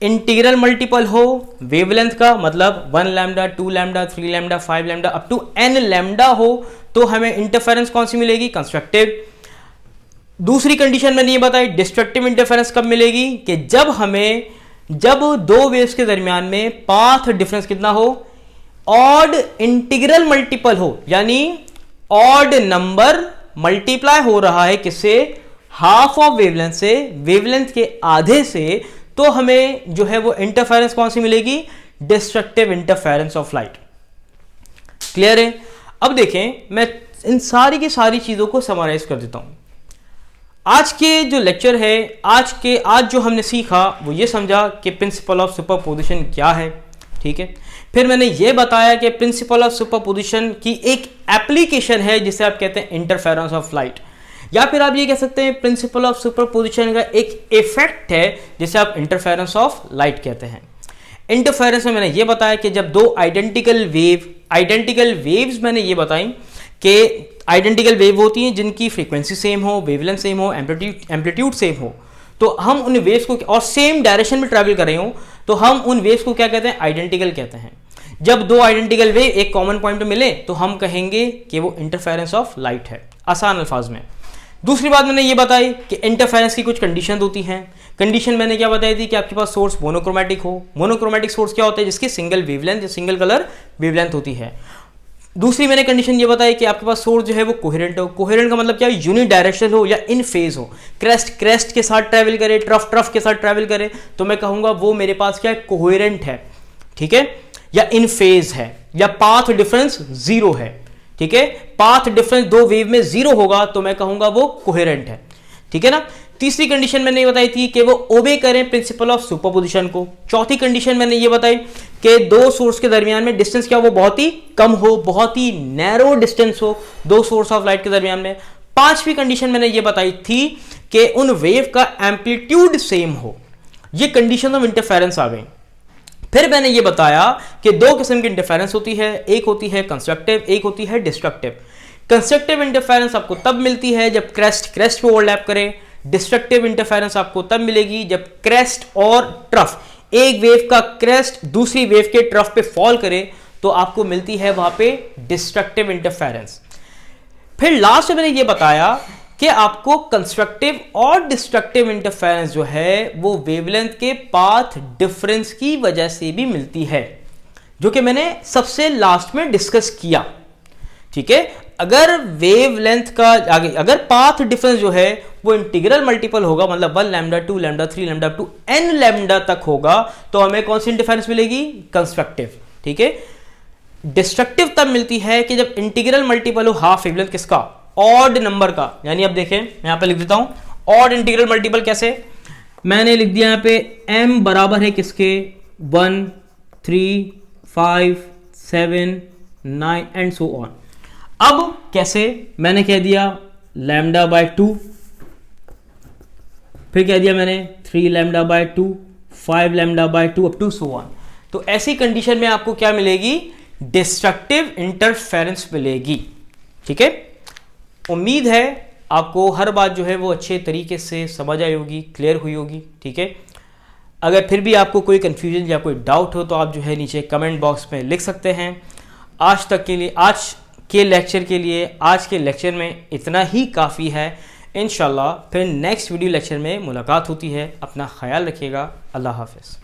इंटीग्रल मल्टीपल हो वेवलेंथ का, मतलब 1 lambda, 2 lambda, 3 lambda, 5 lambda up to n lambda हो, तो हमें इंटरफेरेंस कौन सी मिलेगी? कंस्ट्रक्टिव। दूसरी कंडीशन मैंने ये बताई, डिस्ट्रक्टिव इंटरफेरेंस कब मिलेगी? कि जब दो वेव्स के दरमियान में पाथ डिफरेंस कितना हो? ऑड इंटीग्रल मल्टीपल हो, यानी ऑड नंबर मल्टीप्लाई हो रहा है किससे? हाफ ऑफ वेवलेंथ से, वेवलेंथ के आधे से, तो हमें जो है वो इंटरफेरेंस कौन सी मिलेगी? Destructive interference of light. Clear है? अब देखें मैं इन सारी की सारी चीजों को समराइज कर देता हूं। आज के जो लेक्चर है, आज जो हमने सीखा वो ये समझा कि प्रिंसिपल ऑफ सुपरपोजिशन क्या है। ठीक है, फिर मैंने ये बताया कि प्रिंसिपल ऑफ सुपरपोजिशन की एक एप्लीकेशन है जिसे आप कहते हैं इंटरफेरेंस ऑफ लाइट। या फिर आप ये कह सकते हैं प्रिंसिपल ऑफ सुपरपोजिशन का एक इफेक्ट है जिसे आप इंटरफेरेंस ऑफ लाइट कहते हैं। इंटरफेरेंस में मैंने ये बताया कि जब दो आइडेंटिकल वेव्स मैंने ये बताई कि आइडेंटिकल वेव होती हैं जिनकी फ्रीक्वेंसी सेम हो, वेवलेंथ सेम हो, एम्पलीट्यूड सेम हो, तो हम उन वेव्स को और सेम डायरेक्शन में ट्रैवल कर रहे हो तो हम उन वेव्स को क्या कहते हैं, आइडेंटिकल कहते हैं। जब दो आइडेंटिकल वेव एक कॉमन पॉइंट पे मिले तो हम कहेंगे कि वो इंटरफेरेंस ऑफ लाइट है, आसान अल्फाज में। दूसरी बात मैंने ये बताई कि इंटरफेरेंस की कुछ कंडीशन होती हैं। कंडीशन मैंने क्या बताई थी कि आपके पास सोर्स मोनोक्रोमेटिक हो। मोनोक्रोमेटिक सोर्स क्या होता है, जिसकी सिंगल वेवलेंथ या सिंगल कलर वेवलेंथ होती है। दूसरी मैंने कंडीशन ये बताई कि आपके पास सोर्स जो है वो कोहेरेंट हो। कोहेरेंट का मतलब क्या है, यूनि डायरेक्शनल हो या इन फेज हो। क्रेस्ट के साथ ट्रैवल करे, ट्रफ के साथ ट्रैवल करे, तो मैं कहूंगा वो मेरे पास क्या है, कोहेरेंट है, ठीक है, या इन फेज है, या पाथ डिफरेंस जीरो है, ठीक है। पाथ डिफरेंस दो वेव में जीरो होगा तो मैं कहूंगा वो कोहेरेंट है, ठीक है ना। तीसरी कंडीशन मैंने ये बताई थी कि वो ओबे करें प्रिंसिपल ऑफ सुपरपोजिशन को। चौथी कंडीशन मैंने ये बताई कि दो सोर्स के दरमियान में डिस्टेंस क्या हो, वो बहुत ही कम हो, बहुत ही नैरो डिस्टेंस हो दो सोर्स ऑफ लाइट के दरमियान में। पांचवी कंडीशन मैंने ये बताई थी कि उन वेव का एम्पलीट्यूड सेम हो। ये कंडीशन ऑफ इंटरफेरेंस आ गई। फिर मैंने ये बताया कि दो किस्म की इंटरफेरेंस होती है, एक होती है कंस्ट्रक्टिव, एक होती है डिस्ट्रक्टिव। कंस्ट्रक्टिव इंटरफेरेंस आपको तब मिलती है जब क्रेस्ट पे ओवरलैप करे। डिस्ट्रक्टिव इंटरफेरेंस आपको तब मिलेगी जब क्रेस्ट और ट्रफ, एक वेव का क्रेस्ट दूसरी वेव के ट्रफ पे फॉल करे, तो आपको मिलती है वहां पे डिस्ट्रक्टिव इंटरफेरेंस। फिर लास्ट में मैंने ये बताया कि आपको कंस्ट्रक्टिव और डिस्ट्रक्टिव इंटरफेरेंस जो है वो वेवलेंथ के पाथ डिफरेंस की वजह से भी मिलती है, जो कि मैंने सबसे लास्ट में डिस्कस किया, ठीक है। अगर वेवलेंथ का आगे अगर पाथ डिफरेंस जो है वो इंटीग्रल मल्टीपल होगा, मतलब 1 lambda 2 lambda 3 lambda 2 n lambda तक होगा, तो हमें कौन सी इंटरफेरेंस मिलेगी, कंस्ट्रक्टिव, ठीक है। डिस्ट्रक्टिव तब मिलती है कि जब इंटीग्रल मल्टीपल हो हाफ वेवलेंथ किसका, ऑड नंबर का। यानी अब देखें मैं यहां पे लिख देता हूं ऑड इंटीग्रल मल्टीपल कैसे, मैंने लिख दिया यहां पे m बराबर है किसके, 1 3 5 7 9 एंड सो ऑन। अब कैसे, मैंने कह दिया लैम्डा बाय 2, फिर कह दिया मैंने 3 lambda by 2, 5 lambda by 2 up to so on. तो ऐसी कंडीशन में आपको क्या मिलेगी, डिस्ट्रक्टिव इंटरफेरेंस मिलेगी, ठीक है। उम्मीद है आपको हर बात जो है वो अच्छे तरीके से समझ आई होगी, क्लियर हुई होगी, ठीक है। अगर फिर भी आपको कोई कंफ्यूजन या कोई डाउट हो तो आप जो है नीचे कमेंट बॉक्स में लिख सकते हैं। आज के लेक्चर में इतना ही काफ़ी है। इंशाल्लाह फिर नेक्स्ट वीडियो लेक्चर में मुलाकात होती है। अपना ख्याल रखिएगा। अल्लाह हाफ़िज़।